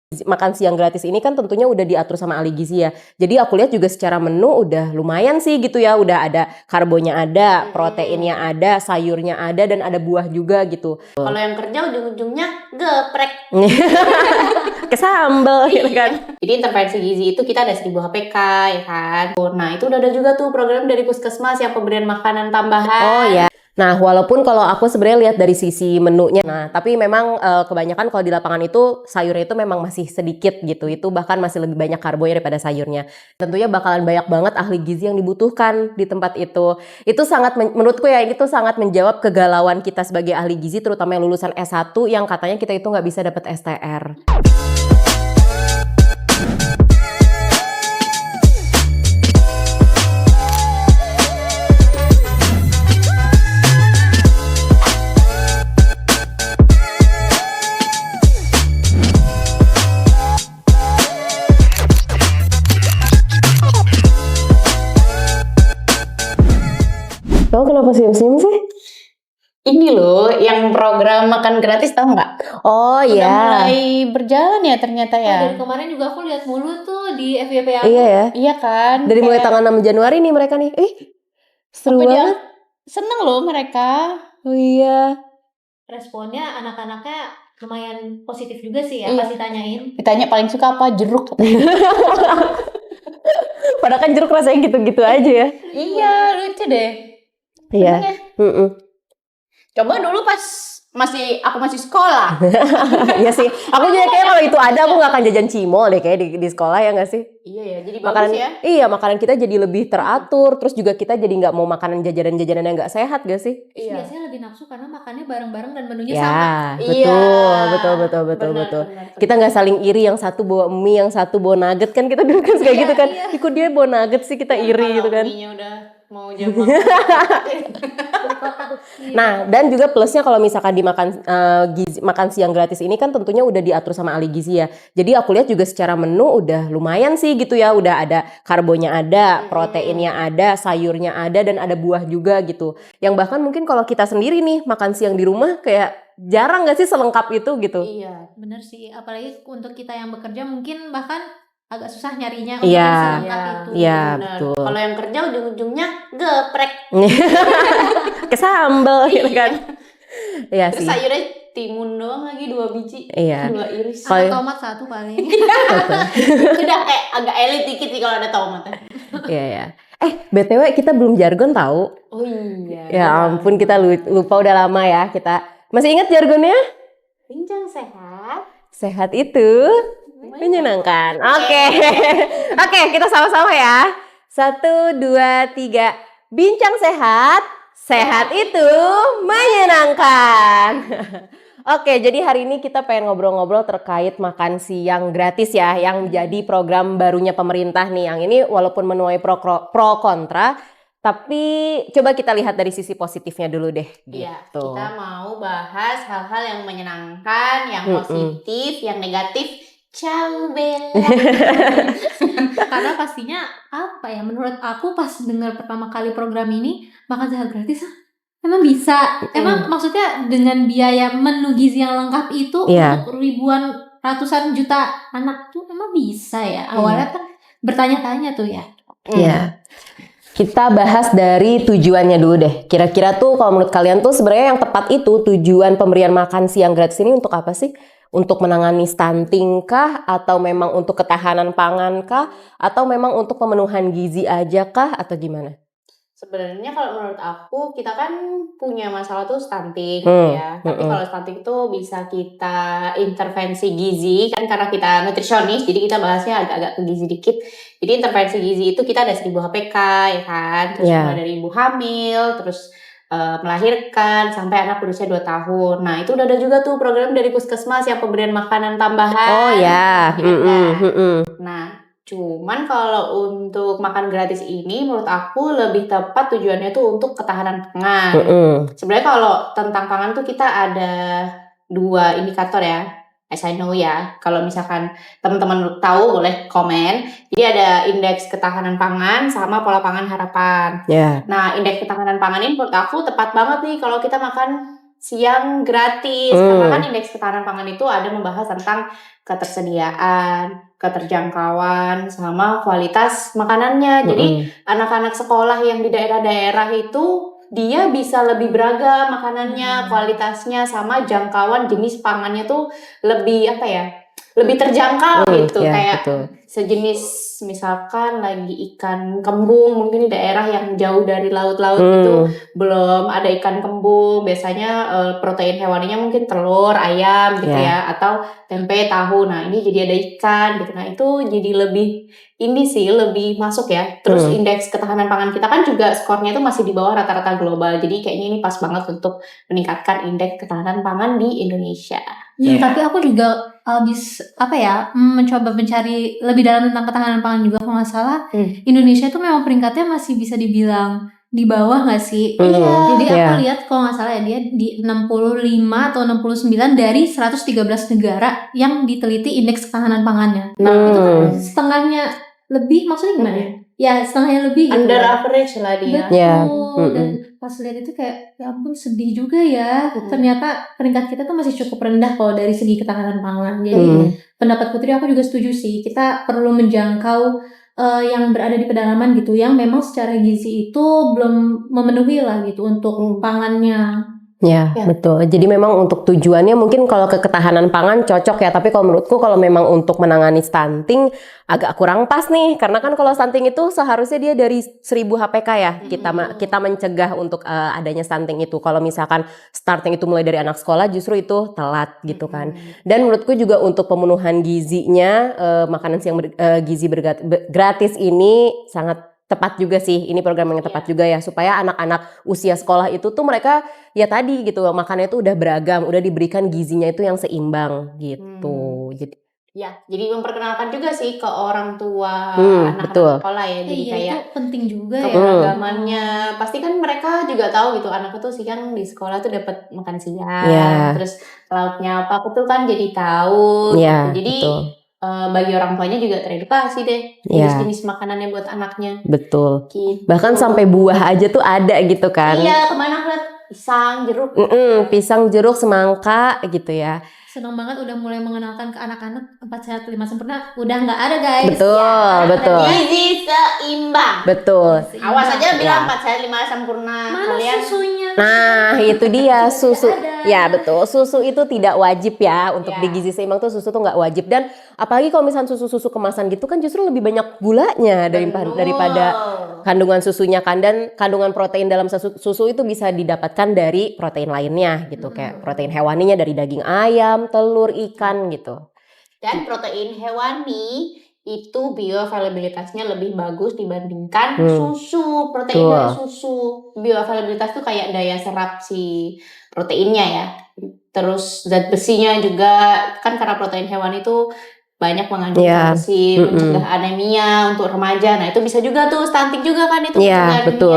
Makan siang gratis ini kan tentunya udah diatur sama ahli gizi ya. Jadi aku lihat juga secara menu udah lumayan sih gitu ya. Udah ada karbonya ada, proteinnya ada, sayurnya ada, dan ada buah juga gitu. Kalau yang kerja ujung-ujungnya geprek. Ke sambal gitu kan. Jadi intervensi gizi itu kita ada 1000 HPK ya kan. Nah itu udah ada juga tuh program dari Puskesmas yang pemberian makanan tambahan. Oh ya. Nah, walaupun kalau aku sebenarnya lihat dari sisi menunya, nah tapi memang kebanyakan kalau di lapangan itu sayurnya itu memang masih sedikit gitu. Itu bahkan masih lebih banyak karbonya daripada sayurnya. Tentunya bakalan banyak banget ahli gizi yang dibutuhkan di tempat itu. Itu sangat menurutku ya, itu sangat menjawab kegalauan kita sebagai ahli gizi, terutama yang lulusan S1 yang katanya kita itu nggak bisa dapat STR. Kamu kenapa senyum-senyum sih? Ini loh yang program makan gratis, tahu nggak? Oh Udah ya. mulai berjalan ya ternyata ya. Dari kemarin juga aku lihat mulu tuh di FYP aku. Iya ya. Iya kan. Dari mulai tanggal 6 Januari nih mereka nih. Seru banget. Seneng loh mereka. Oh iya. Responnya anak-anaknya lumayan positif juga sih ya, Iya. pasti tanyain. Ditanya paling suka apa, jeruk. Padahal kan jeruk rasanya gitu-gitu aja ya. Iya, lucu deh. Iya. Coba dulu pas aku masih sekolah. Iya sih. Aku juga kayak kalau itu ada aku nggak akan jajan cimol deh kayak di sekolah ya nggak sih? Iya ya, jadi Makanan bagus ya. Iya, makanan kita jadi lebih teratur. Terus juga kita jadi nggak mau makanan jajanan-jajanan yang nggak sehat gak sih? Iya. Biasanya lebih nafsu karena makannya bareng-bareng dan menunya Ya, sama. betul. Benar. Kita nggak saling iri, yang satu bawa mie, yang satu bawa nugget kan, kita dulu kan kayak gitu kan. Ikut dia bawa nugget sih kita iri gitu kan. Mie-nya udah mau jam Nah, dan juga plusnya kalau misalkan dimakan makan siang gratis ini kan tentunya udah diatur sama ahli gizi ya. Jadi aku lihat juga secara menu udah lumayan sih gitu ya. Udah ada karbonya ada, proteinnya ada, sayurnya ada, dan ada buah juga gitu. Yang bahkan mungkin kalau kita sendiri nih makan siang di rumah kayak jarang gak sih selengkap itu gitu. Iya, bener sih. Apalagi untuk kita yang bekerja mungkin bahkan agak susah nyarinya untuk Iya. yang selengkap itu. Iya, benar. betul. Kalau yang kerja ujung-ujungnya geprek. Ke sambal gitu kan. Iya Terus sih. sayurnya timun doang lagi 2 biji. Iya. 2 iris. Atau tomat satu paling. Udah kayak agak elit dikit sih kalau ada tomatnya. Iya ya. BTW kita belum jargon tahu. Oh iya. Ya ampun, kita lupa udah lama ya kita. Masih ingat jargonnya? Bincang sehat. Sehat itu menyenangkan. Oke. Oke, kita sama-sama ya. 1, 2, 3. Bincang sehat. Sehat itu menyenangkan. Oke, jadi hari ini kita pengen ngobrol-ngobrol terkait makan siang gratis ya, yang jadi program barunya pemerintah nih. Yang ini walaupun menuai pro kontra, tapi coba kita lihat dari sisi positifnya dulu deh. Iya, Gitu. kita mau bahas hal-hal yang menyenangkan, yang positif, yang negatif. Ciao Bella. Karena pastinya apa ya, menurut aku pas dengar pertama kali program ini makan sehat gratis emang bisa. Emang maksudnya dengan biaya menu gizi yang lengkap itu untuk ribuan ratusan juta anak tuh emang bisa ya. Awalnya kan bertanya-tanya tuh ya. Iya. Kita bahas dari tujuannya dulu deh. Kira-kira tuh kalau menurut kalian tuh sebenarnya yang tepat itu tujuan pemberian makan siang gratis ini untuk apa sih? Untuk menangani stunting kah? Atau memang untuk ketahanan pangan kah? Atau memang untuk pemenuhan gizi aja kah? Atau gimana? Sebenarnya kalau menurut aku, kita kan punya masalah tuh stunting ya. Tapi kalau stunting itu bisa kita intervensi gizi kan, karena kita nutrisionis, jadi kita bahasnya agak-agak ke gizi dikit. Jadi intervensi gizi itu kita ada 1000 HPK ya kan. Terus mulai dari ibu hamil, terus melahirkan sampai anak berusia 2 tahun. Nah, itu udah ada juga tuh program dari Puskesmas yang pemberian makanan tambahan. Oh ya. Nah, cuman kalau untuk makan gratis ini menurut aku lebih tepat tujuannya tuh untuk ketahanan pangan. Sebenarnya kalau tentang pangan tuh kita ada 2 indikator ya. As I know ya. Kalau misalkan teman-teman tahu boleh komen. Jadi ada indeks ketahanan pangan sama pola pangan harapan. Nah, indeks ketahanan pangan ini menurut aku tepat banget nih kalau kita makan siang gratis. Karena kan indeks ketahanan pangan itu ada membahas tentang ketersediaan, keterjangkauan, sama kualitas makanannya. Jadi anak-anak sekolah yang di daerah-daerah itu dia bisa lebih beragam makanannya, kualitasnya, sama jangkauan jenis pangannya tuh lebih apa ya? Lebih terjangkau gitu. Ya, Kayak betul. sejenis misalkan lagi ikan kembung, mungkin di daerah yang jauh dari laut-laut itu belum ada ikan kembung. Biasanya protein hewaninya mungkin telur, ayam gitu ya, atau tempe, tahu. Nah ini jadi ada ikan gitu. Nah itu jadi lebih ini sih lebih masuk ya. Terus indeks ketahanan pangan kita kan juga skornya itu masih di bawah rata-rata global. Jadi kayaknya ini pas banget untuk meningkatkan indeks ketahanan pangan di Indonesia. Tapi aku juga habis mencoba mencari lebih dalam tentang ketahanan pangan juga, kalau nggak salah Indonesia itu memang peringkatnya masih bisa dibilang di bawah nggak sih? Jadi aku lihat kalau nggak salah ya dia di 65 atau 69 dari 113 negara yang diteliti indeks ketahanan pangannya. Itu kan setengahnya lebih, maksudnya gimana ya? Ya setengahnya lebih gitu. Under average lah dia. Betul. Dan pas lihat itu kayak ya ampun sedih juga ya. Ternyata peringkat kita tuh masih cukup rendah kalau dari segi ketahanan pangan. Jadi pendapat Putri aku juga setuju sih. Kita perlu menjangkau yang berada di pedalaman gitu, yang memang secara gizi itu belum memenuhi lah gitu untuk pangannya. Ya, betul. Jadi memang untuk tujuannya mungkin kalau ke ketahanan pangan cocok ya. Tapi kalau menurutku kalau memang untuk menangani stunting agak kurang pas nih. Karena kan kalau stunting itu seharusnya dia dari 1000 HPK ya. Kita mencegah untuk adanya stunting itu. Kalau misalkan stunting itu mulai dari anak sekolah justru itu telat gitu kan. Dan menurutku juga untuk pemenuhan gizinya makanan siang gizi gratis ini sangat tepat juga sih, ini program yang tepat juga ya, supaya anak-anak usia sekolah itu tuh mereka ya tadi gitu, makannya itu udah beragam, udah diberikan gizinya itu yang seimbang gitu. Jadi memperkenalkan juga sih ke orang tua anak-anak sekolah ya, jadi kayak itu penting juga ya. Keragamannya, pasti kan mereka juga tahu gitu, anak tuh siang di sekolah tuh dapat makan siang, terus lauknya apa aku tuh kan jadi tahu. Gitu. Jadi bagi orang tuanya juga teredukasi deh jenis-jenis makanannya buat anaknya. Betul. Gitu. Bahkan sampai buah aja tuh ada gitu kan. Iya, kemana ngeliat pisang, jeruk. Pisang, jeruk, semangka gitu ya. Senang banget udah mulai mengenalkan ke anak-anak 4 sehat 5 sempurna. Udah nggak ada guys. Betul. Gizi seimbang. Betul. Awas aja bilang 4 sehat 5 sempurna. Mana kalian susunya? Nah itu dia susu. Ya betul, susu itu tidak wajib ya untuk di gizi seimbang tuh, susu tuh nggak wajib. Dan apalagi kalau misalnya susu kemasan gitu kan justru lebih banyak gulanya daripada kandungan susunya kan. Dan kandungan protein dalam susu itu bisa didapatkan dari protein lainnya gitu, kayak protein hewaninya dari daging ayam, telur, ikan gitu. Dan protein hewani itu bioavailabilitasnya lebih bagus dibandingkan susu. Protein dari susu, bioavailabilitas tuh kayak daya serap si proteinnya ya. Terus zat besinya juga kan, karena protein hewan itu banyak mengandung zat besi, mencegah anemia untuk remaja. Nah itu bisa juga tuh stunting juga kan, itu mencegah anemia gitu.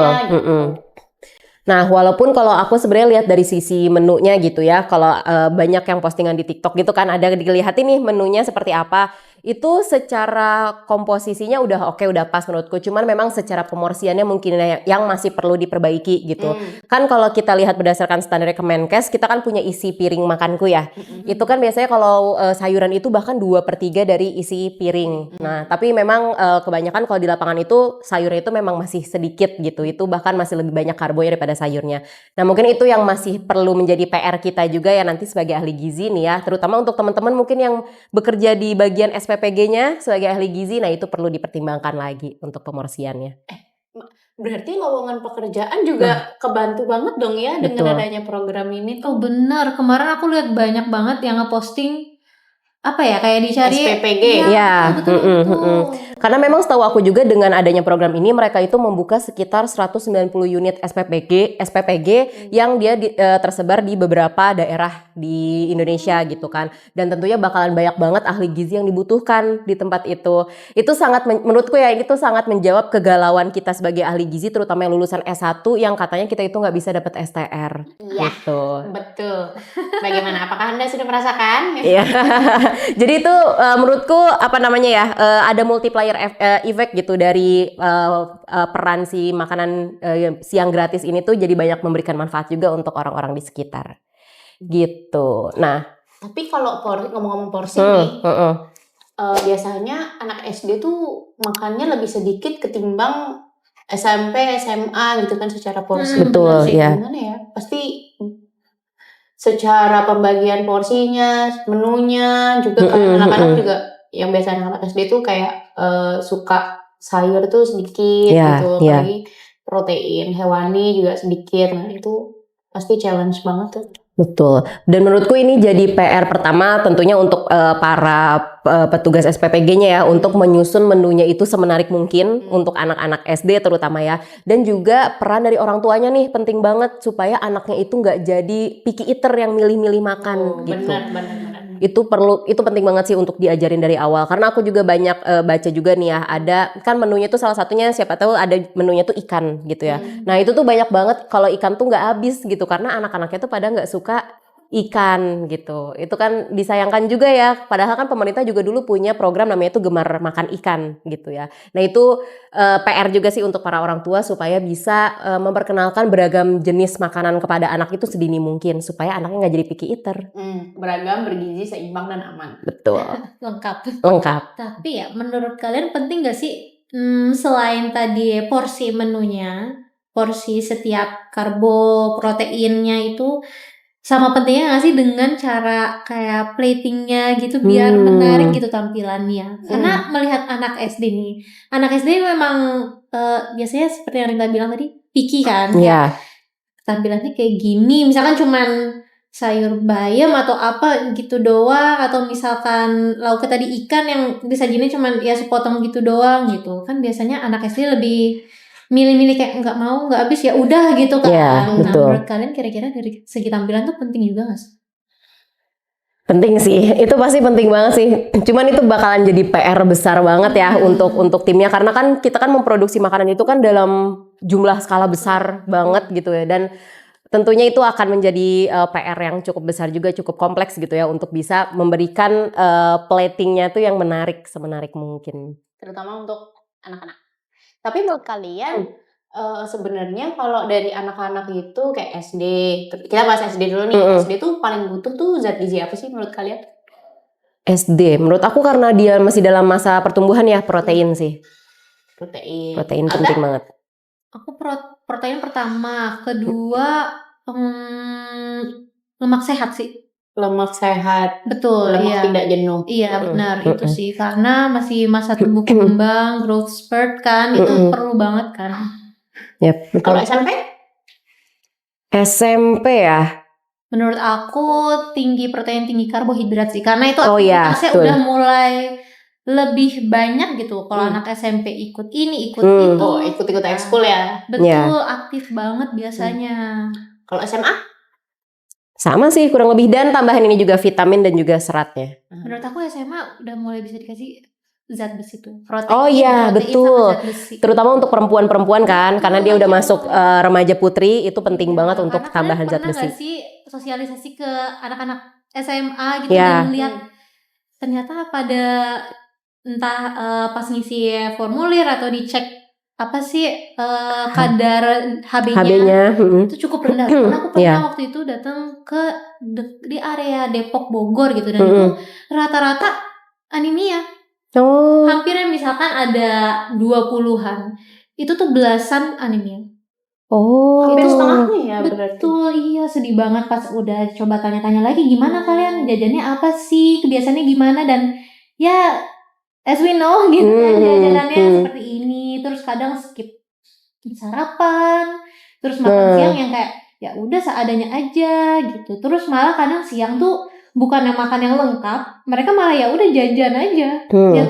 Nah, walaupun kalau aku sebenarnya lihat dari sisi menunya gitu ya, kalau banyak yang postingan di TikTok gitu kan, ada dilihatin nih menunya seperti apa. Itu secara komposisinya udah oke, udah pas menurutku. Cuman memang secara pemorsiannya mungkin yang masih perlu diperbaiki gitu. Kan kalau kita lihat berdasarkan standar Kemenkes, kita kan punya isi piring makanku ya. Itu kan biasanya kalau sayuran itu bahkan 2/3 dari isi piring. Nah, tapi memang kebanyakan kalau di lapangan itu sayurnya itu memang masih sedikit gitu. Itu bahkan masih lebih banyak karbonya daripada sayurnya. Nah, mungkin itu yang masih perlu menjadi PR kita juga ya nanti sebagai ahli gizi nih ya. Terutama untuk teman-teman mungkin yang bekerja di bagian SPPG-nya sebagai ahli gizi, nah itu perlu dipertimbangkan lagi untuk pemorsiannya. Berarti lowongan pekerjaan juga kebantu banget dong ya dengan adanya program ini. Oh benar, kemarin aku lihat banyak banget yang ngeposting kayak dicari SPPG. Betul. Karena memang setahu aku juga dengan adanya program ini mereka itu membuka sekitar 190 unit SPPG yang dia tersebar di beberapa daerah di Indonesia gitu kan. Dan tentunya bakalan banyak banget ahli gizi yang dibutuhkan di tempat itu. Itu sangat menurutku ya, itu sangat menjawab kegalauan kita sebagai ahli gizi, terutama yang lulusan S1 yang katanya kita itu nggak bisa dapat STR. Iya, gitu. Betul. Bagaimana? Apakah Anda sudah merasakan? Iya. Jadi itu menurutku ada multiplier effect gitu dari peran si makanan siang gratis ini tuh, jadi banyak memberikan manfaat juga untuk orang-orang di sekitar. gitu. Nah, Tapi kalau ngomong-ngomong porsi nih, heeh. biasanya anak SD tuh makannya lebih sedikit ketimbang SMP, SMA gitu kan secara porsi. Betul, Bener sih, ya. gimana ya? Pasti secara pembagian porsinya, menunya juga kan anak-anak juga yang biasa anak-anak SD tuh kayak suka sayur tuh sedikit Ya, gitu, ya. apalagi protein hewani juga sedikit. Nah itu pasti challenge banget tuh. Betul. Dan menurutku ini jadi PR pertama tentunya untuk para petugas SPPG-nya ya, untuk menyusun menunya itu semenarik mungkin untuk anak-anak SD terutama ya. Dan juga peran dari orang tuanya nih penting banget supaya anaknya itu nggak jadi picky eater yang milih-milih makan gitu. Benar. Itu penting banget sih untuk diajarin dari awal, karena aku juga banyak baca juga nih ya, ada kan menunya tuh salah satunya siapa tahu ada menunya tuh ikan gitu ya. Nah itu tuh banyak banget kalau ikan tuh nggak habis gitu, karena anak-anaknya tuh pada nggak suka ikan gitu. Itu kan disayangkan juga ya, padahal kan pemerintah juga dulu punya program namanya itu Gemar Makan Ikan gitu ya. Nah itu PR juga sih untuk para orang tua supaya bisa memperkenalkan beragam jenis makanan kepada anak itu sedini mungkin supaya anaknya nggak jadi picky eater. Beragam, bergizi, seimbang dan aman. Betul. Lengkap. Lengkap. Tapi ya menurut kalian penting gak sih selain tadi porsi menunya, porsi setiap karbo proteinnya itu sama pentingnya gak sih dengan cara kayak platingnya gitu biar menarik gitu tampilannya. Karena melihat anak SD nih, anak SD memang biasanya seperti yang Rinda bilang tadi picky kan, Iya. tampilannya kayak gini, misalkan cuman sayur bayam atau apa gitu doang, atau misalkan lauknya tadi ikan yang disajiinnya cuman ya sepotong gitu doang gitu kan. Biasanya anak SD lebih milih-milih kayak nggak mau, nggak habis ya udah gitu kan. Iya, Nah betul. menurut kalian kira-kira dari segi tampilan tuh penting juga nggak sih? Penting sih, itu pasti penting banget sih. Cuman itu bakalan jadi PR besar banget ya untuk timnya, karena kan kita kan memproduksi makanan itu kan dalam jumlah skala besar banget gitu ya, dan tentunya itu akan menjadi PR yang cukup besar juga, cukup kompleks gitu ya, untuk bisa memberikan platingnya tuh yang menarik, semenarik mungkin. Terutama untuk anak-anak. Tapi menurut kalian sebenarnya kalau dari anak-anak itu kayak SD, kita bahas SD dulu nih. SD tuh paling butuh tuh zat gizi apa sih menurut kalian? SD, menurut aku karena dia masih dalam masa pertumbuhan ya, protein sih. Protein. Protein penting banget. Aku protein pertama, kedua lemak sehat sih. Lemak sehat. Betul, Lemak iya. tidak jenuh. Iya benar itu sih, karena masih masa tumbuh kembang, growth spurt kan, itu perlu banget kan. Yep, betul. Kalau SMP? SMP ya. Menurut aku tinggi protein, tinggi karbohidrat sih, karena itu iya, aktivitasnya betul. udah mulai lebih banyak gitu. Kalau anak SMP ikut ini, ikut itu. Oh, ikut-ikut ekskul ya. Betul, aktif banget biasanya. Kalau SMA? Sama sih kurang lebih, dan tambahan ini juga vitamin dan juga seratnya. Menurut aku SMA udah mulai bisa dikasih zat besi tuh. Protein, Oh iya, protein betul. sama zat besi. Terutama untuk perempuan-perempuan kan, karena dia udah masuk remaja putri, itu penting banget untuk tambahan zat besi. Pernah gak sih sosialisasi ke anak-anak SMA gitu dan lihat ternyata pada entah pas ngisi formulir atau dicek apa sih kadar HB-nya itu cukup rendah. Karena aku pernah waktu itu datang ke di area Depok Bogor gitu, dan itu rata-rata anemia. Hampir misalkan ada 20-an, itu tuh belasan anemia. Hampir setengahnya ya berarti. Betul, iya, sedih banget pas udah coba tanya-tanya lagi, gimana kalian jajannya apa sih, kebiasaannya gimana, dan ya as we know gitu kan, jajanannya seperti ini, terus kadang skip sarapan, terus makan siang yang kayak ya udah seadanya aja gitu, terus malah kadang siang tuh bukan yang makan yang lengkap, mereka malah ya udah jajan aja. Iya.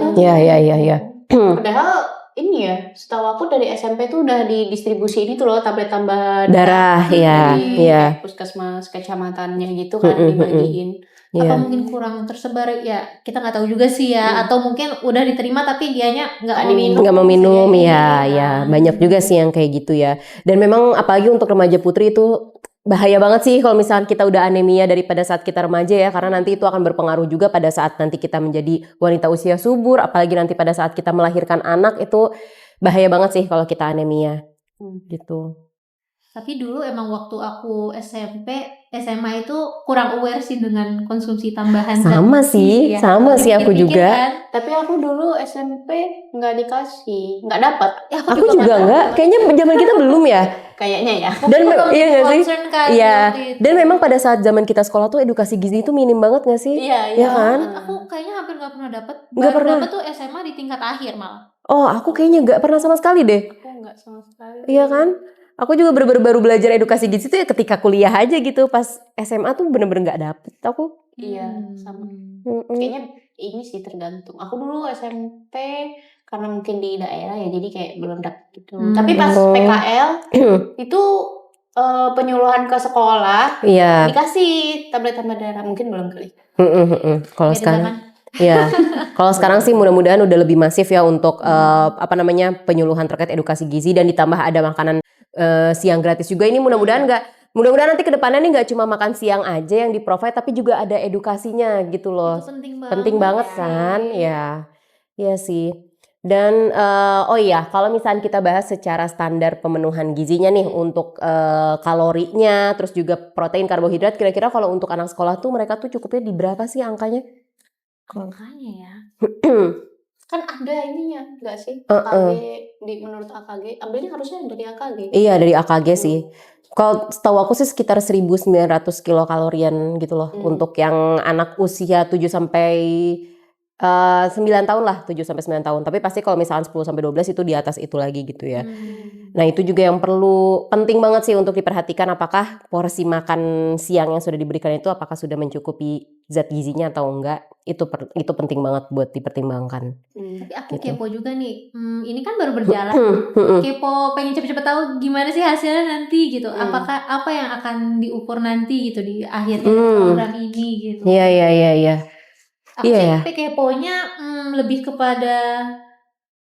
Padahal ini ya, setahu aku dari SMP tuh udah didistribusi ini tuh loh, tablet tambah darah, iya. Puskesmas kecamatannya gitu kan dibagiin. Apa mungkin kurang tersebar ya, kita nggak tahu juga sih ya, atau mungkin udah diterima tapi dianya nggak mau minum ya banyak juga sih yang kayak gitu ya. Dan memang apalagi untuk remaja putri itu bahaya banget sih kalau misalnya kita udah anemia daripada saat kita remaja ya, karena nanti itu akan berpengaruh juga pada saat nanti kita menjadi wanita usia subur, apalagi nanti pada saat kita melahirkan anak, itu bahaya banget sih kalau kita anemia gitu. Tapi dulu emang waktu aku SMP, SMA itu kurang aware sih dengan konsumsi tambahan zat Sama gizi, sih, ya. sama sih aku Dipikir-pikir juga. kan. Tapi aku dulu SMP nggak dikasih, nggak dapat. Ya, Aku juga enggak. Kayaknya zaman kita belum ya. Kayaknya ya. Dan iya nggak sih? concern kan Iya. waktu itu. Dan memang pada saat zaman kita sekolah tuh edukasi gizi itu minim banget nggak sih? Iya, Ya kan? Aku kayaknya hampir nggak pernah dapet. Nggak Baru pernah. dapet tuh SMA di tingkat akhir malah. Oh, aku kayaknya nggak pernah sama sekali deh. Aku nggak sama sekali. Iya kan? Aku juga baru belajar edukasi gizi tuh ya ketika kuliah aja gitu. Pas SMA tuh bener-bener nggak dapet aku. Iya, sama. Mm-mm. Kayaknya ini sih tergantung. Aku dulu SMP karena mungkin di daerah ya, jadi kayak belum dapet gitu. Tapi pas Oh. PKL itu penyuluhan ke sekolah Iya. dikasih tablet tambah darah, mungkin belum kali. Kalau Beda sekarang, zaman. ya. Kalau sekarang sih mudah-mudahan udah lebih masif ya untuk penyuluhan terkait edukasi gizi dan ditambah ada makanan siang gratis juga. Ini mudah-mudahan mudah-mudahan nanti kedepannya nih nggak cuma makan siang aja yang di-provide, tapi juga ada edukasinya gitu loh. Itu Penting banget ya. kan, ya, iya sih. Dan oh iya, kalau misalnya kita bahas secara standar pemenuhan gizinya nih untuk kalorinya, terus juga protein, karbohidrat, kira-kira kalau untuk anak sekolah tuh mereka tuh cukupnya di berapa sih angkanya? Makanya ya. Kan ada ininya, enggak sih? AKG, menurut AKG, ambilnya harusnya dari AKG. Iya, dari AKG sih. Kalau setahu aku sih sekitar 1.900 kilokalorian gitu loh untuk yang anak usia 7 sampai 9 tahun lah, 7 sampai 9 tahun. Tapi pasti kalau misalkan 10 sampai 12 itu di atas itu lagi gitu ya. Nah, itu juga yang penting banget sih untuk diperhatikan, apakah porsi makan siang yang sudah diberikan itu apakah sudah mencukupi zat gizinya atau enggak. Itu penting banget buat dipertimbangkan. Tapi aku Gitu. kepo juga nih. Ini kan baru berjalan. Kepo, pengen cepet-cepet tahu gimana sih hasilnya nanti gitu. Apakah apa yang akan diukur nanti gitu di akhirnya program ini gitu. Iya. Aku Iya. sih keponya lebih kepada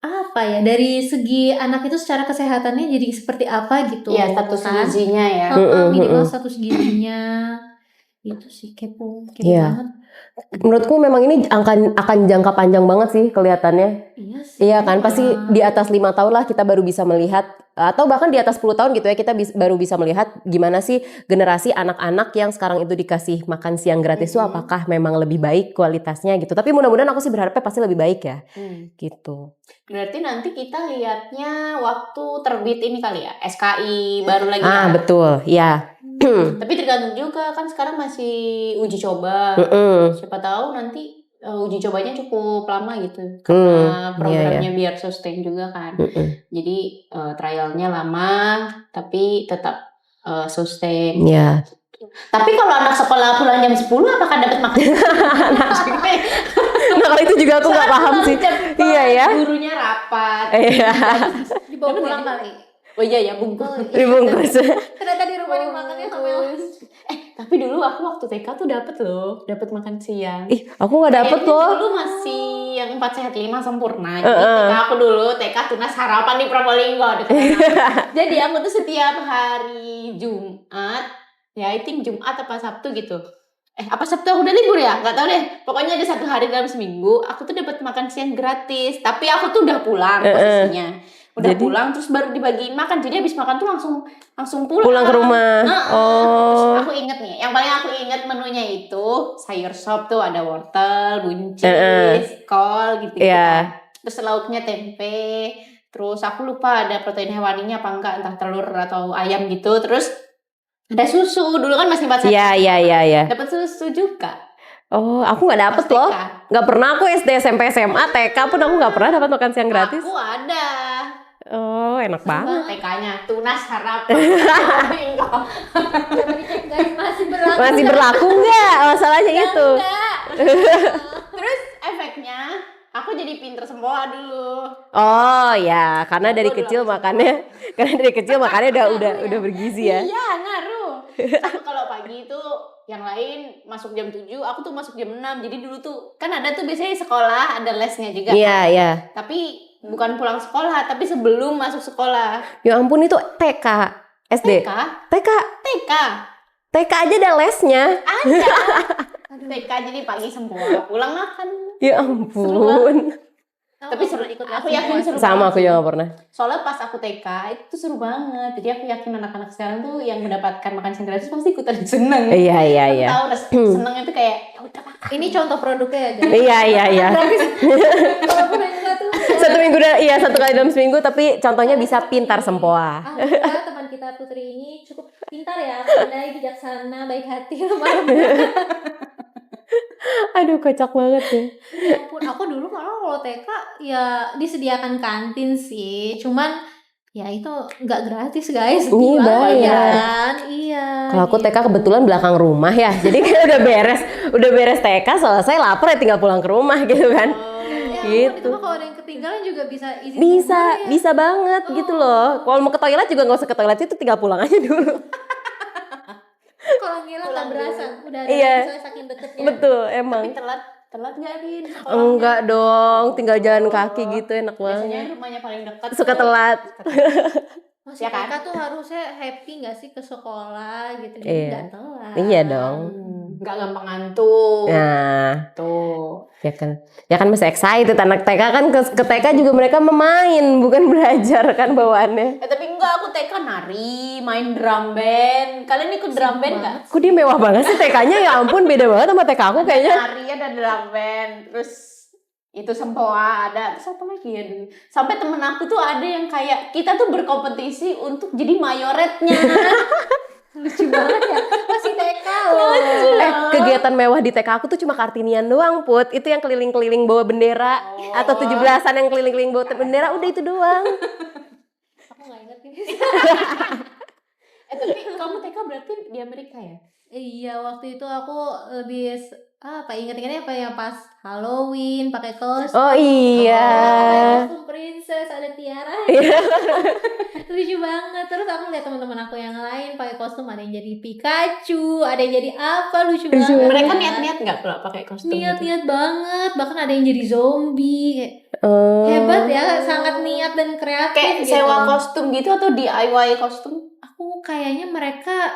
apa ya, dari segi anak itu secara kesehatannya jadi seperti apa gitu. Iya, status kan? gizinya ya. Minimal status gizinya. Itu sih kepo Iya. banget. Menurutku memang ini akan jangka panjang banget sih kelihatannya. Iya sih. Iya kan, pasti di atas 5 tahun lah kita baru bisa melihat, atau bahkan di atas 10 tahun gitu ya, kita baru bisa melihat gimana sih generasi anak-anak yang sekarang itu dikasih makan siang gratis itu apakah memang lebih baik kualitasnya gitu. Tapi mudah-mudahan aku sih berharapnya pasti lebih baik ya. Gitu. Berarti nanti kita lihatnya waktu terbit ini kali ya, SKI baru lagi ya. Betul, ya. Tapi tergantung juga kan sekarang masih uji coba. Siapa tahu nanti uji cobanya cukup lama gitu. Karena programnya biar sustain juga kan. Jadi trialnya lama tapi tetap sustain. Iya. Tapi kalau anak sekolah pulang jam 10 apakah dapat makan? Nah, kalau itu juga aku nggak paham sih. Iya ya. Gurunya rapat. Iya. Dibawa pulang kali. Oh iya ya, bungkus. Dibungkus. Ternyata di rumah dimakannya sampai Tapi dulu aku waktu TK tuh dapat makan siang. Ih, aku nggak dapet Kayaknya loh. dulu masih yang 4 sehat 5 sempurna. Jadi TK aku dulu, TK tunas harapan di Probolinggo. Jadi aku tuh setiap hari Jumat, ya I think Jumat apa Sabtu gitu. Apa Sabtu aku udah libur ya? Gak tahu deh. Pokoknya ada 1 hari dalam seminggu, aku tuh dapat makan siang gratis. Tapi aku tuh udah pulang posisinya. Udah pulang terus baru dibagiin makan. Jadi habis makan tuh langsung pulang. Pulang ke rumah. Terus aku inget nih, yang paling aku inget menunya itu sayur sop tuh ada wortel, buncis, kol gitu. Iya. Terus lauknya tempe. Terus aku lupa ada protein hewaninya apa enggak, entah telur atau ayam gitu. Terus ada susu. Dulu kan masih 4 sehat. Iya. Dapat susu juga. Oh, aku nggak dapet loh. Nggak pernah aku SD, SMP, SMA, TK pun aku nggak pernah dapat makan siang gratis. Aku ada. Oh, enak banget. TK-nya tunas harapan. guys, Masih berlaku nggak? Masalahnya itu. Terus efeknya aku jadi pinter semua dulu. Oh ya, karena dari kecil makannya udah bergizi ya. Iya, ngaruh. Aku kalau pagi itu yang lain masuk jam 7, aku tuh masuk jam 6. Jadi dulu tuh kan ada tuh biasanya sekolah ada lesnya juga. Iya. Tapi bukan pulang sekolah, tapi sebelum masuk sekolah. Ya ampun, itu TK, SD. TK aja ada lesnya. Ada. TK jadi pagi semua pulang makan. Ya ampun. Tapi seru, ikut aku yakin seru Sama banget aku sih. juga gak pernah. Soalnya pas aku TK itu seru banget. Jadi aku yakin anak-anak sekarang tuh yang mendapatkan makan siang gratis pasti ikutan seneng. Iya Aku iya. tahu senengnya tuh kayak ya udah makan. Ini contoh produknya ya guys. Iya. Walaupun hanya satu. Satu minggu satu kali dalam seminggu, tapi contohnya bisa pintar sempoa. Alhamdulillah teman kita Putri ini cukup pintar ya, pandai, bijaksana, baik hati, lemah lembut. Aduh kocak banget ya. Ya ampun, aku dulu malah kalau TK ya disediakan kantin sih, cuman ya itu nggak gratis guys, Iya, bayar. kan? Iya. Kalau aku gitu. TK kebetulan belakang rumah ya, jadi kayak udah beres TK, selesai lapar ya tinggal pulang ke rumah gitu kan. Ya ampun, Gitu. itu mah kalau ada yang ketinggalan juga bisa izin Bisa, pulang ya. bisa banget gitu loh. Kalau mau ke toilet juga nggak usah ke toilet, itu tinggal pulang aja dulu. Kalau ngilang nggak berasa, udah ada Iya. misalnya saking deketnya. Betul, Tapi emang. telat nggak Rin? Enggak dong, tinggal jalan kaki gitu enak Biasanya banget. rumahnya paling dekat. Suka tuh- telat. Masih Ya kan? TK tuh harusnya happy nggak sih ke sekolah gitu, jadi Iya. nggak telat. Iya dong. Nggak gampang ngantuk. Nah, Tuh. ya kan masih excited anak TK kan ke TK juga mereka memain bukan belajar kan bawaannya. Tapi enggak, aku TK nari, main drum band. Kalian ikut drum band nggak? Kok dia mewah banget sih TK-nya, ya ampun beda banget sama TK aku kayaknya. Nari ada drum band, terus itu sempoa ada, terus apa lagi ya dulu. Sampai temen aku tuh ada yang kayak kita tuh berkompetisi untuk jadi mayoretnya. Lucu banget ya, masih TK loh. Kegiatan mewah di TK aku tuh cuma Kartinian doang, Put. Itu yang keliling-keliling bawa bendera atau 17-an yang keliling-keliling bawa bendera, udah itu doang. Aku nggak inget ini. Tapi kamu TK berarti di Amerika ya? Iya, waktu itu aku lebih inget-ingetnya apa ya, pas Halloween pakai kostum. Oh iya. Pakai kostum princess, ada tiara. Lucu banget. Terus aku lihat teman-teman aku yang lain pakai kostum, ada yang jadi Pikachu, ada yang jadi apa, lucu banget. Mereka niat-niat nggak kalau pakai kostum? Niat-niat banget, bahkan ada yang jadi zombie. Kayak Oh. hebat ya, sangat niat dan kreatif. Kayak gitu. sewa kostum gitu atau DIY kostum? Aku kayaknya mereka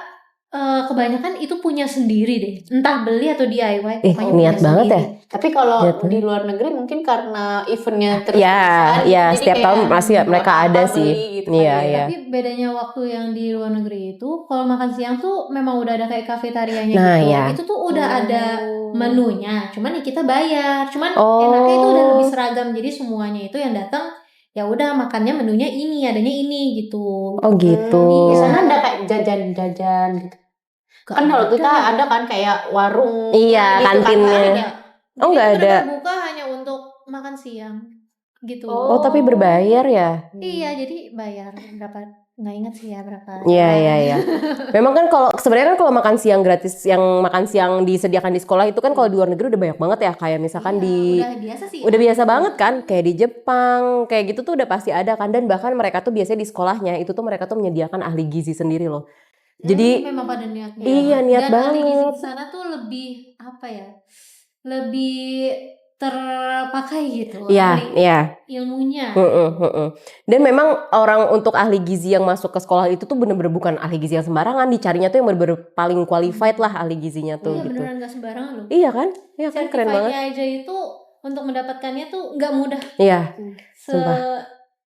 kebanyakan itu punya sendiri deh, entah beli atau DIY. pokoknya niat punya banget sendiri. Tapi kalau Lihat, di luar negeri mungkin karena eventnya terus Ya, ya setiap tahun masih mereka ada sih. gitu Iya, kan ya. iya. Tapi bedanya waktu yang di luar negeri itu, kalau makan siang tuh memang udah ada kayak kafetarianya Nah, gitu. ya. Itu tuh udah ada menunya, cuman ya kita bayar. Cuman Oh. enaknya itu udah lebih seragam, jadi semuanya itu yang datang ya udah makannya menunya ini, adanya ini gitu. Oh gitu. Di sana ada kayak jajan-jajan gitu. Gak Kan kalau ada. kita ada kan kayak warung Iya, gitu kan, kantinnya. ada. Oh, Jadi nggak itu ada. Buka hanya untuk makan siang gitu. Oh, tapi berbayar ya? Iya, jadi bayar berapa? Nggak ingat sih ya berapa. Iya. Memang kan kalau sebenarnya kan kalau makan siang gratis, yang makan siang disediakan di sekolah itu kan kalau di luar negeri udah banyak banget ya, kayak misalkan Iya, udah biasa sih. udah biasa banget kan, kayak di Jepang, kayak gitu tuh udah pasti ada kan, dan bahkan mereka tuh biasanya di sekolahnya itu tuh mereka tuh menyediakan ahli gizi sendiri loh. Jadi memang pada niatnya. Iya, niat Dan ahli gizi banget. di sana tuh lebih apa ya? Lebih terpakai gitu. Iya, ahli iya. ilmunya. Dan memang orang untuk ahli gizi yang masuk ke sekolah itu tuh bener-bener bukan ahli gizi yang sembarangan, dicarinya tuh yang bener-bener paling qualified lah ahli gizinya tuh Iya, gitu. beneran gak sembarangan loh. Iya kan? Iya kan, keren banget. Certified-nya aja itu untuk mendapatkannya tuh nggak mudah. Iya, sumpah.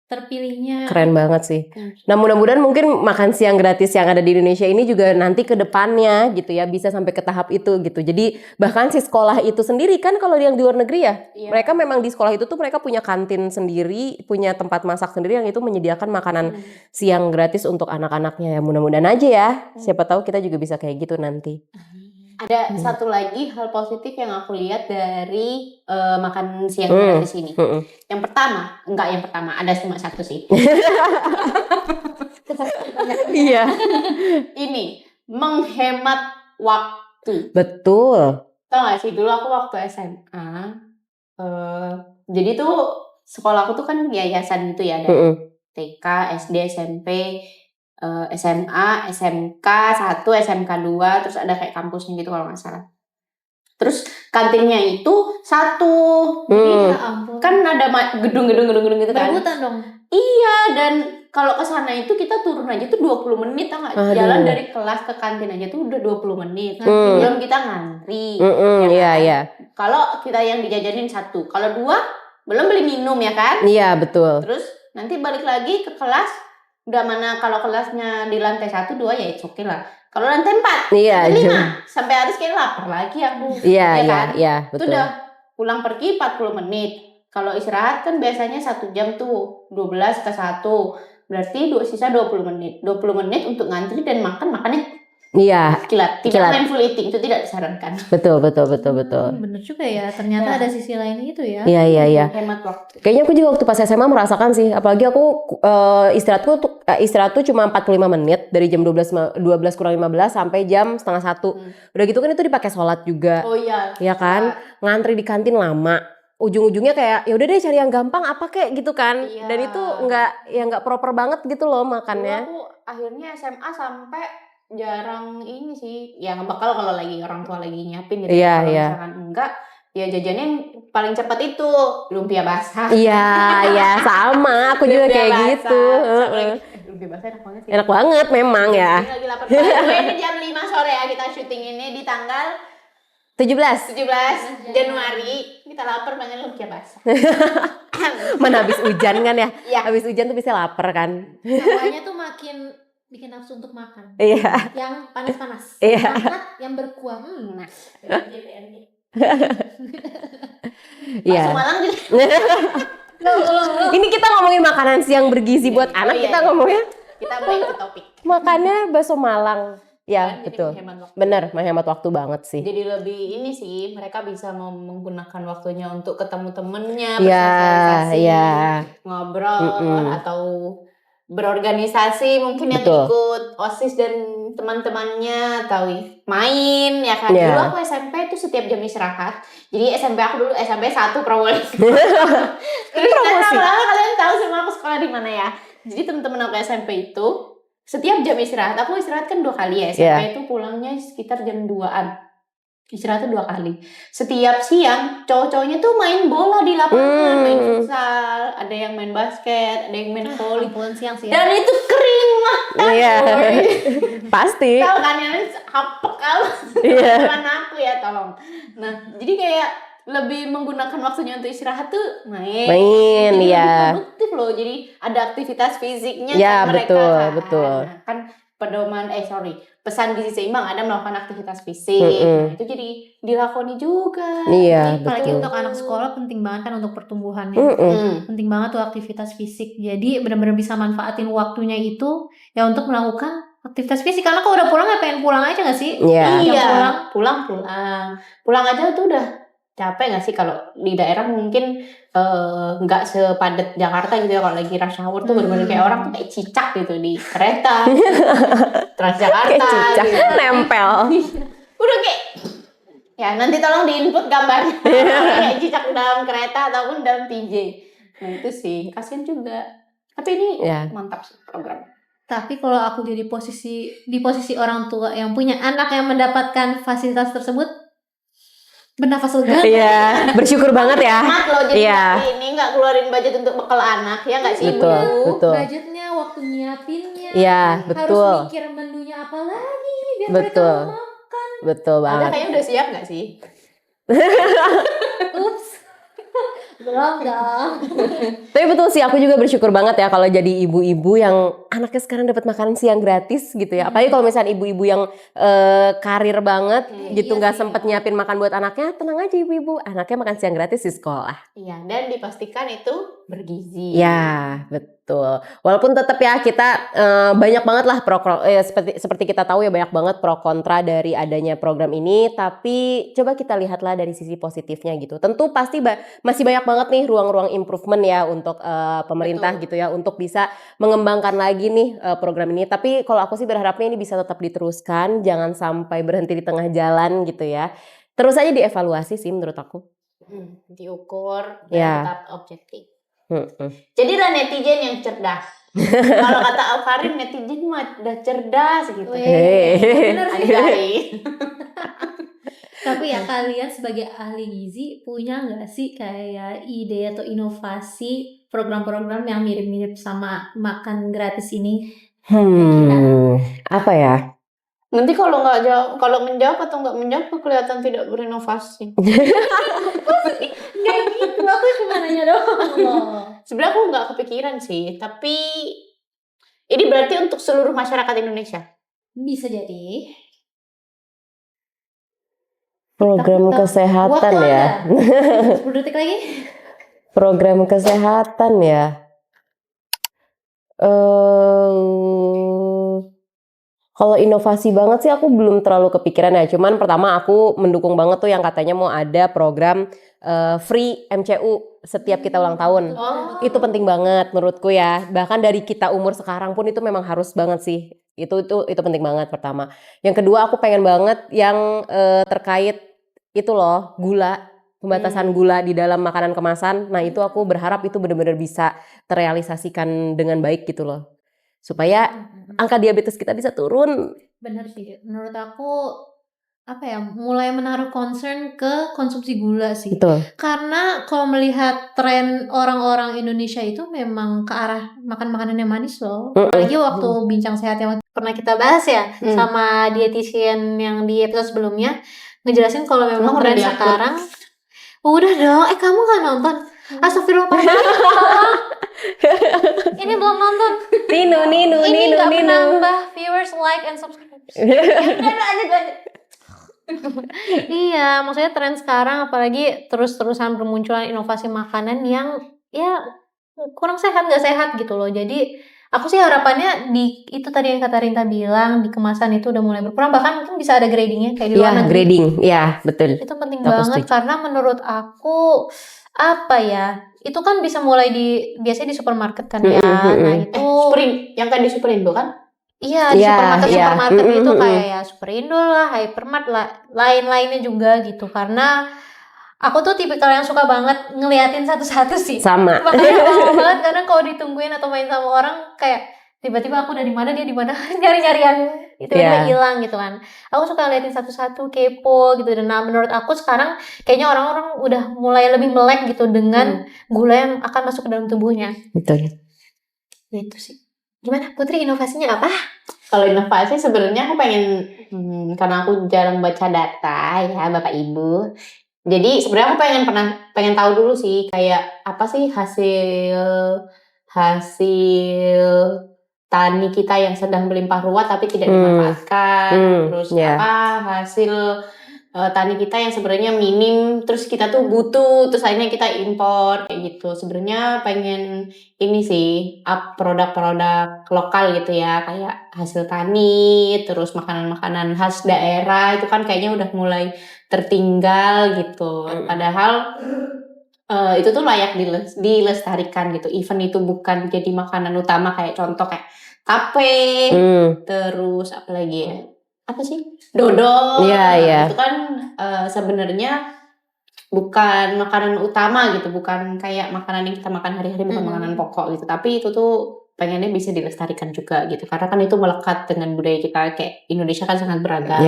Terpilihnya. Keren banget sih. Nah, mudah-mudahan mungkin makan siang gratis yang ada di Indonesia ini juga nanti ke depannya gitu ya, bisa sampai ke tahap itu gitu. Jadi bahkan si sekolah itu sendiri kan kalau yang di luar negeri ya, Iya. mereka memang di sekolah itu tuh mereka punya kantin sendiri, punya tempat masak sendiri yang itu menyediakan makanan siang gratis untuk anak-anaknya ya. Mudah-mudahan aja ya. Siapa tahu kita juga bisa kayak gitu nanti. Ada satu lagi hal positif yang aku lihat dari makan siang gratis ini. Yang pertama, ada cuma satu sih. Iya. Ini menghemat waktu. Betul. Tau gak sih, dulu aku waktu SMA, jadi tuh sekolahku tuh kan yayasan gitu ya, dari TK, SD, SMP, SMA, SMK 1, SMK 2, terus ada kayak kampusnya gitu kalau nggak salah. Terus kantinnya itu satu, jadi Ya ampun. kan ada gedung-gedung gitu kan. Berebutan dong. Iya, dan kalau ke sana itu kita turun aja tuh 20 menit, tau nggak? Aduh. Jalan dari kelas ke kantin aja tuh udah 20 menit. Belum kita ngantri. Iya, iya. Kalau kita yang dijajanin satu, kalau dua belum beli minum ya kan. Iya, betul. Terus nanti balik lagi ke kelas, udah mana kalau kelasnya di lantai 1, 2 ya it's okay lah. Kalau lantai 4, Iya, lantai 5 jam. sampai harus kayak lapar lagi aku. Iya, Ya iya, kan? iya, Itu betul. udah pulang pergi 40 menit. Kalau istirahat kan biasanya 1 jam tuh, 12 ke 1. Berarti sisa 20 menit. 20 menit untuk ngantri dan makannya Iya, kilat. Tidak kilat. mindful eating, itu tidak disarankan. Betul, betul, betul, betul. Bener juga ya, ternyata Ya. ada sisi lain itu ya. Iya, iya, iya. Hemat waktu. Kayaknya aku juga waktu pas SMA merasakan sih, apalagi aku istirahat tuh cuma 45 menit dari jam 12 kurang 15 sampai jam setengah 1. Udah gitu kan itu dipakai sholat juga. Oh iya. Ya kan? Ngantri di kantin lama. Ujung-ujungnya kayak ya udah deh cari yang gampang apa kek gitu kan. Iya. Dan itu nggak proper banget gitu loh makannya. Dulu aku akhirnya SMA sampai jarang ini sih. Ya bakal kalau lagi orang tua lagi nyiapin gitu. Iya, Kalau iya. misalkan enggak, ya jajannya paling cepat itu lumpia basah. Iya, iya sama. Aku juga Lumpia kayak basah. gitu. Sama lagi, lumpia basah enak banget sih. Enak banget memang ya. Ini lagi lapar banget. Ini jam 5 sore ya kita syuting ini di tanggal 17. 17 Januari. Kita lapar pengen lumpia basah. Mana habis hujan kan ya? Iya. Habis hujan tuh bisa lapar kan? Hawanya tuh makin bikin nafsu untuk makan. Iya. Yang panas-panas. Iya. Hangat, yang berkuah. Nah. Iya. Bakso Malang juga. Ini kita ngomongin makanan siang bergizi buat Oh, anak, iya, kita iya. ngomongnya Kita balik ke topik. makannya bakso Malang. Ya, Kan, jadi betul. menghemat waktu. Bener, menghemat waktu banget sih. Jadi lebih ini sih, mereka bisa menggunakan waktunya untuk ketemu temennya, Iya, bersosialisasi, iya. ngobrol, atau berorganisasi mungkin yang Betul. ikut OSIS dan teman-temannya, atau main ya kan. Iya. Dulu aku SMP itu setiap jam istirahat. Jadi SMP aku dulu SMP 1 Probolinggo. Terus Promosi. lama-lama kalian tahu semua aku sekolah di mana ya. Jadi teman-teman aku SMP itu setiap jam istirahat, aku istirahat kan 2 kali ya. SMP itu pulangnya sekitar jam 2-an. Istirahatnya 2 kali. Setiap siang cowok-cowoknya tuh main bola di lapangan, main futsal, ada yang main basket, ada yang main volley. Ampun, siang sih. Dan itu keringat. Iya. Pasti. Tahu kan yang apek kalau Iya. teman aku ya, tolong. Nah, jadi kayak lebih menggunakan waktunya untuk istirahat tuh main. Main, Jadi ya. lebih produktif loh. Jadi ada aktivitas fisiknya Ya, kan mereka betul, kan. betul. Nah, kan pesan gizi seimbang ada melakukan aktivitas fisik. Mm-mm. Nah, itu jadi dilakoni juga. Iya, Apalagi betul. untuk anak sekolah penting banget kan untuk pertumbuhannya. Mm-mm. Penting banget tuh aktivitas fisik. Jadi benar-benar bisa manfaatin waktunya itu ya untuk melakukan aktivitas fisik. Karena kalau udah pulang ya pengen pulang aja gak sih? Iya. Iya, Pulang. pulang aja tuh udah capek nggak sih? Kalau di daerah mungkin nggak sepadat Jakarta gitu ya. Kalau lagi rush hour tuh bener-bener kayak orang tuh kayak cicak gitu di kereta Transjakarta Kayak cicak gitu. nempel. Udah kayak ya nanti tolong di-input gambarnya kayak cicak dalam kereta ataupun dalam TJ. Nah itu sih kasian juga. Tapi ini Ya. mantap sih program. Tapi kalau aku di posisi orang tua yang punya anak yang mendapatkan fasilitas tersebut, bernafas lega. Iya, bersyukur banget ya. Mat loh jadi Iya. ini nggak keluarin budget untuk bekal anak ya nggak sih Betul, ibu? betul. Budgetnya, waktu nyiapinnya, Iya, harus betul. mikir menunya apa lagi biar Betul. mereka mau makan. Betul Ada banget. kayaknya udah siap nggak sih? Ups. Belum dong. Tapi betul sih, aku juga bersyukur banget ya kalau jadi ibu-ibu yang anaknya sekarang dapat makanan siang gratis gitu ya. Apalagi kalau misalnya ibu-ibu yang karir banget gitu, iya nggak sih, sempet nyiapin makan buat anaknya, tenang aja ibu-ibu, anaknya makan siang gratis di sekolah. Iya dan dipastikan itu bergizi. Ya, betul. Walaupun tetap ya kita banyak banget lah seperti kita tahu ya, banyak banget pro kontra dari adanya program ini, tapi coba kita lihatlah dari sisi positifnya gitu. Tentu pasti masih banyak banget nih ruang-ruang improvement ya untuk pemerintah Betul. gitu ya, untuk bisa mengembangkan lagi nih program ini. Tapi kalau aku sih berharapnya ini bisa tetap diteruskan, jangan sampai berhenti di tengah jalan gitu ya. Terus aja dievaluasi sih menurut aku. Diukur dan Ya. tetap objektif. Mm-mm. Jadilah netizen yang cerdas. Kalau kata Alvarin, netizen mah udah cerdas gitu. Hey. Bener sih. Adai. Tapi ya kalian sebagai ahli gizi punya nggak sih kayak ide atau inovasi program-program yang mirip-mirip sama makan gratis ini? Apa ya? Nanti kalau nggak jawab, kalau menjawab atau nggak menjawab kelihatan tidak berinovasi. Nggak gitu, aku cuma nanya doang loh. Sebenarnya aku nggak kepikiran sih, tapi ini berarti untuk seluruh masyarakat Indonesia. Bisa jadi. Program Tak- kesehatan waktu ya. ada. 10 detik lagi. Program kesehatan ya. Kalau inovasi banget sih aku belum terlalu kepikiran ya. Cuman pertama aku mendukung banget tuh yang katanya mau ada program free MCU setiap kita ulang tahun. Oh. Itu penting banget menurutku ya. Bahkan dari kita umur sekarang pun itu memang harus banget sih. Itu penting banget pertama. Yang kedua aku pengen banget yang terkait itu loh, gula, pembatasan gula di dalam makanan kemasan. Nah, itu aku berharap itu benar-benar bisa terrealisasikan dengan baik gitu loh. Supaya angka diabetes kita bisa turun. Bener sih, menurut aku apa ya, mulai menaruh concern ke konsumsi gula sih. Betul. Karena kalau melihat tren orang-orang Indonesia itu memang ke arah makan makanan yang manis loh. Apalagi waktu bincang sehat yang pernah kita bahas ya sama dietitian yang di episode sebelumnya, ngejelasin kalau memang tren sekarang. Udah dong, kamu gak nonton? Astagfirullah. Ini belum nonton. Ini gak menambah viewers, like, and subscribe. Iya, maksudnya tren sekarang apalagi terus-terusan bermunculan inovasi makanan yang ya kurang sehat, gak sehat gitu loh. Jadi aku sih harapannya di itu tadi yang kata Rinta bilang, di kemasan itu udah mulai berkurang, bahkan mungkin bisa ada gradingnya kayak di luar negeri. Grading, ya betul. Itu penting banget karena menurut aku apa ya, itu kan bisa mulai biasanya di supermarket kan ya. Nah itu yang tadi Superindo kan? Iya, di supermarket itu kayak ya Superindo lah, Hypermart lah, lain-lainnya juga gitu. Karena aku tuh tipikal yang suka banget ngeliatin satu-satu sih. Sama. Makanya mau banget karena kalau ditungguin atau main sama orang kayak tiba-tiba aku dari mana dia di mana nyari-nyarian itu hilang gitu kan. Aku suka ngeliatin satu-satu, kepo gitu. Dan nah, menurut aku sekarang kayaknya orang-orang udah mulai lebih melek gitu dengan gula yang akan masuk ke dalam tubuhnya. Betul. Itu sih. Gimana Putri, inovasinya apa? Kalau inovasi sebenarnya aku pengen karena aku jarang baca data ya Bapak Ibu. Jadi sebenarnya aku pengen tahu dulu sih kayak apa sih hasil tani kita yang sedang berlimpah ruah tapi tidak dimanfaatkan. Terus apa hasil tani kita yang sebenarnya minim terus kita tuh butuh terus akhirnya kita impor kayak gitu. Sebenarnya pengen ini sih up produk-produk lokal gitu ya, kayak hasil tani, terus makanan-makanan khas daerah itu kan kayaknya udah mulai tertinggal gitu. Padahal itu tuh layak dilestarikan gitu. Even itu bukan jadi makanan utama kayak contoh kayak tape, terus apa lagi ya? Apa sih? Dodol. Iya. Itu kan sebenarnya bukan makanan utama gitu, bukan kayak makanan yang kita makan hari-hari, bukan makanan pokok gitu. Tapi itu tuh pengennya bisa dilestarikan juga gitu. Karena kan itu melekat dengan budaya kita, kayak Indonesia kan sangat beragam.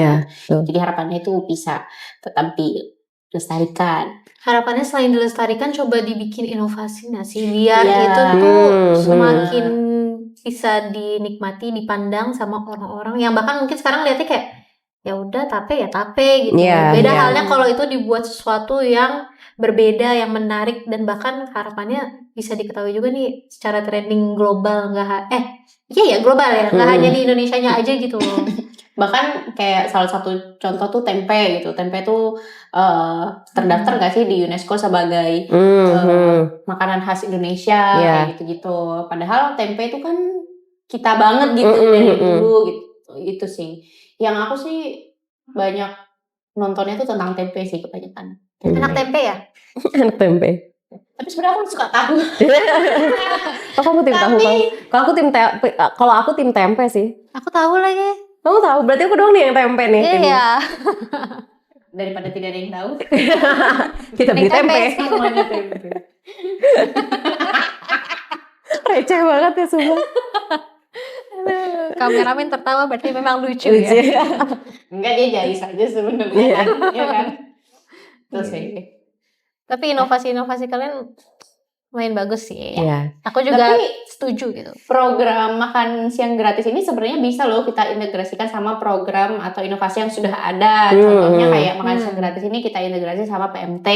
Jadi harapannya itu bisa tetap dilestarikan. Harapannya selain dilestarikan coba dibikin inovasi nggak sih biar itu tuh semakin bisa dinikmati, dipandang sama orang-orang yang bahkan mungkin sekarang lihatnya kayak ya udah tape gitu. Beda halnya kalau itu dibuat sesuatu yang berbeda, yang menarik dan bahkan harapannya bisa diketahui juga nih secara trending global global ya, nggak hanya di Indonesianya aja gitu loh. Bahkan kayak salah satu contoh tuh tempe gitu. Tempe tuh terdaftar gak sih di UNESCO sebagai makanan khas Indonesia kayak gitu-gitu. Padahal tempe itu kan kita banget gitu dari dulu gitu. Itu sih. Yang aku sih banyak nontonnya tuh tentang tempe sih kebanyakan. Anak tempe ya? Anak tempe. Tapi sebenarnya aku suka tahu. Kamu tim tahu kan? Kalau aku tim tempe sih. Aku tahu lagi. Kamu tahu? Berarti aku doang nih yang tempe nih. Iya. Daripada tidak ada yang tahu. Kita beli tempe. Semuanya tempe. Receh banget ya semua. Kameramen tertawa berarti memang lucu ya. Enggak, dia jahit saja sebenarnya kan. Iya kan? Terus Tapi inovasi-inovasi kalian Lumayan bagus sih. Iya. Aku juga Tapi setuju gitu. program makan siang gratis ini sebenarnya bisa loh kita integrasikan sama program atau inovasi yang sudah ada. Contohnya kayak makan siang gratis ini kita integrasi sama PMT.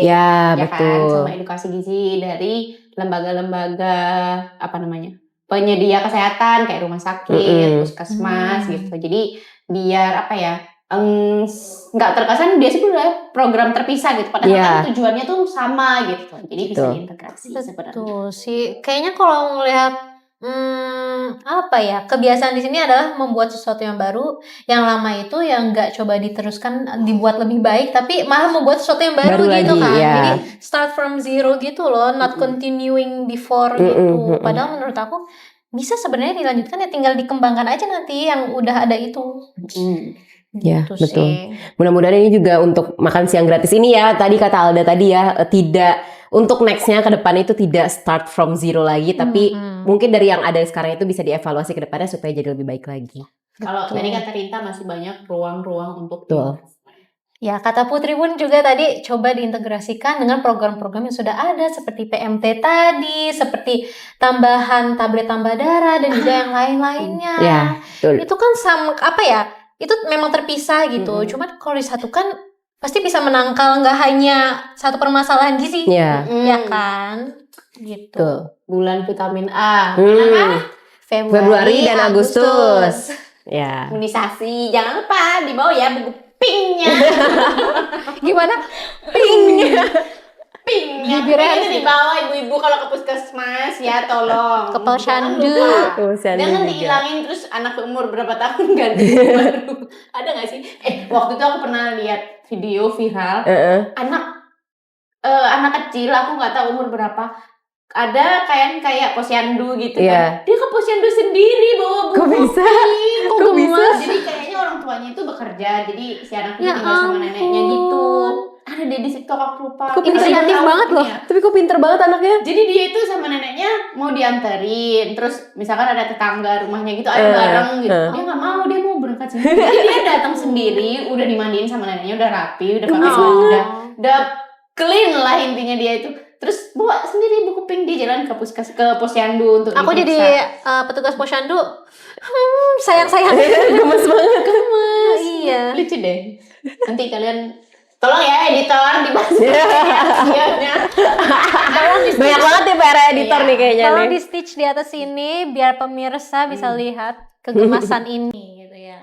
Ya, Ya kan, betul. sama edukasi gizi dari lembaga-lembaga apa namanya? Penyedia kesehatan kayak rumah sakit, puskesmas gitu. Jadi biar apa ya? Nggak terkesan dia sebenarnya program terpisah gitu, padahal kan tujuannya tuh sama gitu, jadi bisa diintegrasi sebenarnya. Betul sih, kayaknya kalau ngelihat apa ya, kebiasaan di sini adalah membuat sesuatu yang baru, yang lama itu yang nggak coba diteruskan dibuat lebih baik, tapi malah membuat sesuatu yang baru gitu lagi, kan. ya. Jadi start from zero gitu loh, not continuing before gitu. Padahal menurut aku bisa sebenarnya dilanjutkan, ya tinggal dikembangkan aja nanti yang udah ada itu. Ya, Gitu betul. sih. Mudah-mudahan ini juga untuk makan siang gratis ini ya, tadi kata Alda tadi ya, tidak untuk nextnya ke depan itu tidak start from zero lagi, tapi mungkin dari yang ada sekarang itu bisa dievaluasi ke depannya supaya jadi lebih baik lagi. Kalau tadi kata Rinta masih banyak ruang-ruang untuk Ya, kata Putri pun juga tadi coba diintegrasikan dengan program-program yang sudah ada seperti PMT tadi, seperti tambahan tablet tambah darah dan juga yang lain-lainnya. Ya, betul. Itu kan sama apa ya? Itu memang terpisah gitu. Cuman kalau disatukan pasti bisa menangkal nggak hanya satu permasalahan gizi. Ya, Ya kan? Gitu. betul. Bulan vitamin A. Kenapa? Februari dan Agustus. Ya. Imunisasi. Jangan lupa dibawa ya buku pinknya. Gimana? Pinknya. Pinknya. Bibirnya Itu dibawa ibu-ibu kalau ke puskesmas ya, tolong. Ke posyandu. Jangan dihilangin terus anak umur berapa tahun ganti baru. Ada nggak sih? Waktu itu aku pernah lihat video viral. Anak kecil, aku nggak tahu umur berapa. Ada kayak posyandu gitu kan. Dia ke posyandu sendiri bawa buku. Kok bisa? Kok bisa? Jadi kayaknya orang tuanya itu bekerja, jadi si anaknya tinggal sama neneknya gitu. Ada deh di situ, aku lupa. Inisiatif banget loh. Tapi kok pinter banget anaknya. Jadi dia itu sama neneknya mau dianterin, terus misalkan ada tetangga rumahnya gitu, ayo bareng gitu. Dia nggak mau, dia mau berangkat sendiri. Jadi dia datang sendiri, udah dimandiin sama neneknya, udah rapi, udah pakai baju, udah clean lah intinya dia itu. Terus bawa sendiri buku pink, dia jalan ke posyandu untuk aku diperiksa. Jadi petugas posyandu sayang Gemes banget. gemes. Iya. Lucu deh. Nanti kalian tolong ya editor dibahas videonya. Banyak banget ya PR editor nih kayaknya Kalau nih. di stitch di atas ini biar pemirsa bisa lihat kegemasan ini gitu ya.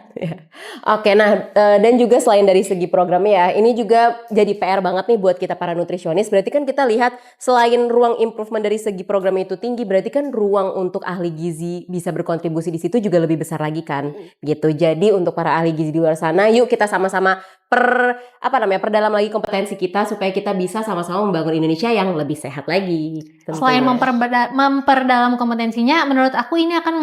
Oke, nah dan juga selain dari segi programnya ya, ini juga jadi PR banget nih buat kita para nutrisionis. Berarti kan kita lihat selain ruang improvement dari segi program itu tinggi, berarti kan ruang untuk ahli gizi bisa berkontribusi di situ juga lebih besar lagi kan, gitu. Jadi untuk para ahli gizi di luar sana, yuk kita sama-sama perdalam lagi kompetensi kita supaya kita bisa sama-sama membangun Indonesia yang lebih sehat lagi. Tentunya. Selain memperdalam kompetensinya, menurut aku ini akan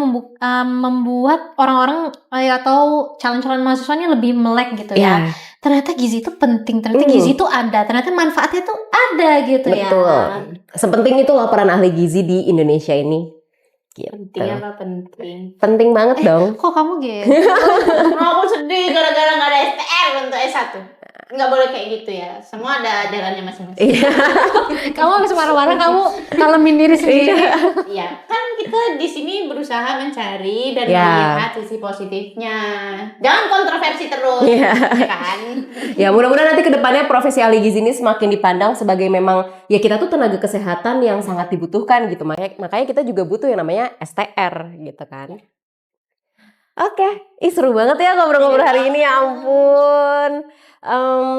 membuat orang-orang atau calon-calon mahasiswanya lebih melek gitu ya. Ternyata gizi itu penting, ternyata gizi itu ada, ternyata manfaatnya itu ada gitu. Betul. Ya. Sepenting itu loh peran ahli gizi di Indonesia ini. Gitu. Penting apa penting? Penting banget dong. Kok kamu gitu? Aku sedih gara-gara nggak ada STR untuk S1. Nggak boleh kayak gitu ya. Semua ada jalannya masing-masing. Kamu habis marah-marah, kamu kalemin diri sendiri. Iya, kan kita di sini berusaha mencari dan melihat sisi positifnya. Jangan kontroversi terus, ya kan? Ya mudah-mudahan nanti kedepannya profesi ahli gizi ini semakin dipandang sebagai memang ya kita tuh tenaga kesehatan yang sangat dibutuhkan gitu. Makanya kita juga butuh yang namanya STR gitu kan. Oke, seru banget ya ngobrol-ngobrol hari ini, ya ampun.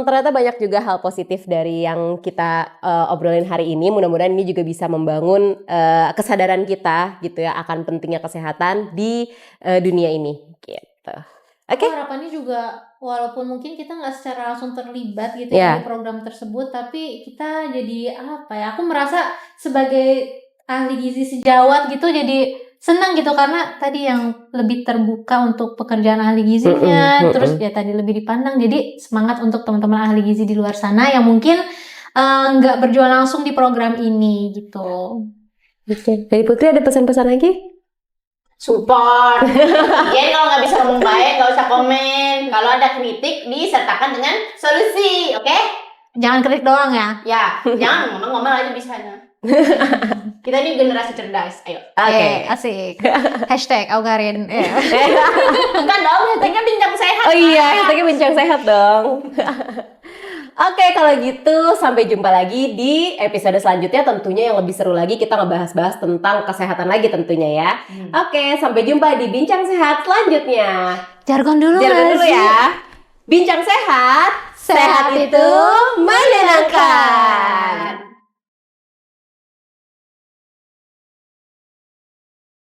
Ternyata banyak juga hal positif dari yang kita obrolin hari ini. Mudah-mudahan ini juga bisa membangun kesadaran kita gitu ya akan pentingnya kesehatan di dunia ini gitu. Oke. Harapannya juga walaupun mungkin kita nggak secara langsung terlibat gitu ya di program tersebut, tapi kita jadi apa ya? Aku merasa sebagai ahli gizi sejawat gitu jadi senang gitu karena tadi yang lebih terbuka untuk pekerjaan ahli gizinya, terus ya tadi lebih dipandang. Jadi semangat untuk teman-teman ahli gizi di luar sana yang mungkin nggak berjuang langsung di program ini gitu. Oke. Dari Putri ada pesan-pesan lagi? Support. Jadi kalau nggak bisa ngomong baik nggak usah komen. Kalau ada kritik disertakan dengan solusi, oke? Jangan kritik doang ya. Ya, jangan ngomong-ngomong aja bisa. Kita ini generasi cerdas, ayo. Oke. Asik. Hashtag Aukarin. Enggak dong, hashtagnya bincang sehat. Oh iya, hashtagnya bincang sehat dong. Oke, kalau gitu sampai jumpa lagi di episode selanjutnya, tentunya yang lebih seru lagi, kita ngebahas-bahas tentang kesehatan lagi tentunya ya. Oke, sampai jumpa di Bincang Sehat selanjutnya. Jargon dulu ya. Bincang sehat, sehat itu menyenangkan.